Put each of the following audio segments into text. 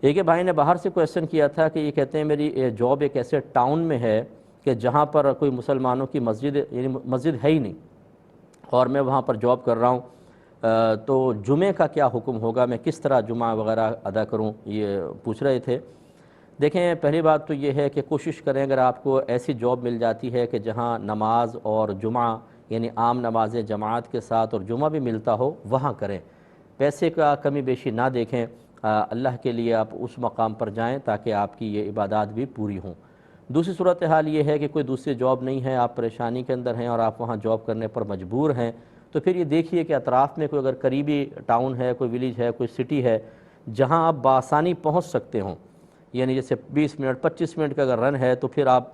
ایک بھائی نے باہر سے کویسچن کیا تھا کہ یہ کہتے ہیں میری جاب ایک ایسے ٹاؤن میں ہے کہ جہاں پر کوئی مسلمانوں کی مسجد یعنی مسجد ہے ہی نہیں، اور میں وہاں پر جاب کر رہا ہوں، تو جمعے کا کیا حکم ہوگا، میں کس طرح جمعہ وغیرہ ادا کروں، یہ پوچھ رہے تھے۔ دیکھیں، پہلی بات تو یہ ہے کہ کوشش کریں اگر آپ کو ایسی جاب مل جاتی ہے کہ جہاں نماز اور جمعہ یعنی عام نمازیں جماعت کے ساتھ اور جمعہ بھی ملتا ہو، وہاں کریں۔ پیسے کا کمی بیشی نہ دیکھیں، اللہ کے لیے آپ اس مقام پر جائیں تاکہ آپ کی یہ عبادات بھی پوری ہوں۔ دوسری صورتحال یہ ہے کہ کوئی دوسری جاب نہیں ہے، آپ پریشانی کے اندر ہیں اور آپ وہاں جاب کرنے پر مجبور ہیں، تو پھر یہ دیکھیے کہ اطراف میں کوئی اگر قریبی ٹاؤن ہے، کوئی ولیج ہے، کوئی سٹی ہے جہاں آپ بآسانی پہنچ سکتے ہوں، یعنی جیسے 20 منٹ 25 منٹ کا اگر رن ہے تو پھر آپ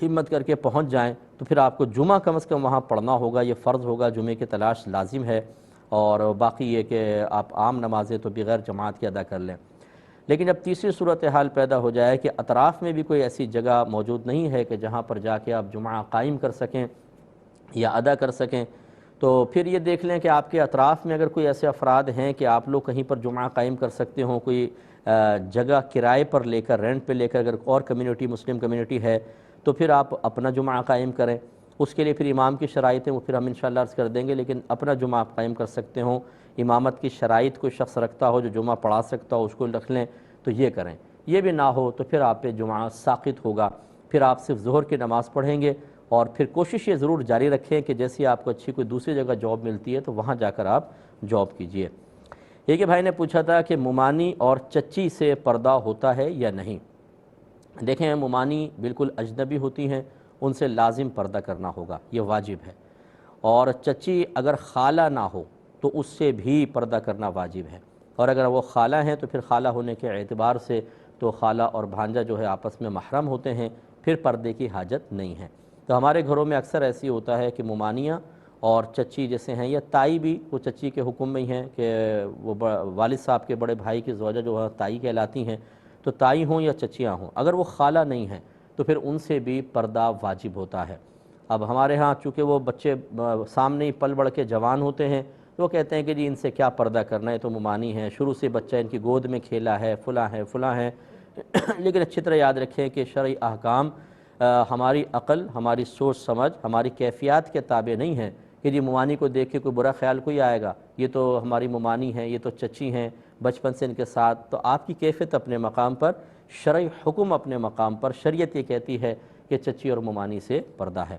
ہمت کر کے پہنچ جائیں، تو پھر آپ کو جمعہ کم از کم وہاں پڑھنا ہوگا، یہ فرض ہوگا، جمعے کی تلاش لازم ہے، اور باقی یہ کہ آپ عام نمازیں تو بغیر جماعت کے ادا کر لیں۔ لیکن جب تیسری صورتحال پیدا ہو جائے کہ اطراف میں بھی کوئی ایسی جگہ موجود نہیں ہے کہ جہاں پر جا کے آپ جمعہ قائم کر سکیں یا ادا کر سکیں، تو پھر یہ دیکھ لیں کہ آپ کے اطراف میں اگر کوئی ایسے افراد ہیں کہ آپ لوگ کہیں پر جمعہ قائم کر سکتے ہوں، کوئی جگہ کرائے پر لے کر، رینٹ پہ لے کر، اگر اور کمیونٹی مسلم کمیونٹی ہے تو پھر آپ اپنا جمعہ قائم کریں۔ اس کے لیے پھر امام کی شرائط ہیں، وہ پھر ہم انشاءاللہ عرض کر دیں گے، لیکن اپنا جمعہ آپ قائم کر سکتے ہوں۔ امامت کی شرائط کوئی شخص رکھتا ہو جو جمعہ پڑھا سکتا ہو، اس کو رکھ لیں تو یہ کریں۔ یہ بھی نہ ہو تو پھر آپ پہ جمعہ ساقط ہوگا، پھر آپ صرف ظہر کی نماز پڑھیں گے، اور پھر کوشش یہ ضرور جاری رکھیں کہ جیسی آپ کو اچھی کوئی دوسری جگہ جاب ملتی ہے تو وہاں جا کر آپ جاب کیجئے۔ ایک بھائی نے پوچھا تھا کہ ممانی اور چچی سے پردہ ہوتا ہے یا نہیں۔ دیکھیں، ممانی بالکل اجنبی ہوتی ہیں، ان سے لازم پردہ کرنا ہوگا، یہ واجب ہے، اور چچی اگر خالہ نہ ہو تو اس سے بھی پردہ کرنا واجب ہے، اور اگر وہ خالہ ہیں تو پھر خالہ ہونے کے اعتبار سے تو خالہ اور بھانجا جو ہے آپس میں محرم ہوتے ہیں، پھر پردے کی حاجت نہیں ہے۔ تو ہمارے گھروں میں اکثر ایسی ہوتا ہے کہ ممانیاں اور چچی جیسے ہیں، یا تائی بھی وہ چچی کے حکم میں ہی ہیں کہ وہ والد صاحب کے بڑے بھائی کی زوجہ جو ہے تائی کہلاتی ہیں، تو تائی ہوں یا چچیاں ہوں، اگر وہ خالہ نہیں ہیں تو پھر ان سے بھی پردہ واجب ہوتا ہے۔ اب ہمارے ہاں چونکہ وہ بچے سامنے ہی پل بڑھ کے جوان ہوتے ہیں، تو وہ کہتے ہیں کہ جی ان سے کیا پردہ کرنا ہے، تو ممانی ہیں، شروع سے بچہ ان کی گود میں کھیلا ہے، فلاں ہے لیکن اچھی طرح یاد رکھیں کہ شرعی احکام ہماری عقل، ہماری سوچ سمجھ، ہماری کیفیات کے تابع نہیں ہیں کہ جی ممانی کو دیکھ کے کوئی برا خیال کوئی آئے گا، یہ تو ہماری ممانی ہیں، یہ تو چچی ہیں، بچپن سے ان کے ساتھ، تو آپ کی کیفیت اپنے مقام پر، شرعی حکم اپنے مقام پر، شریعت یہ کہتی ہے کہ چچی اور ممانی سے پردہ ہے۔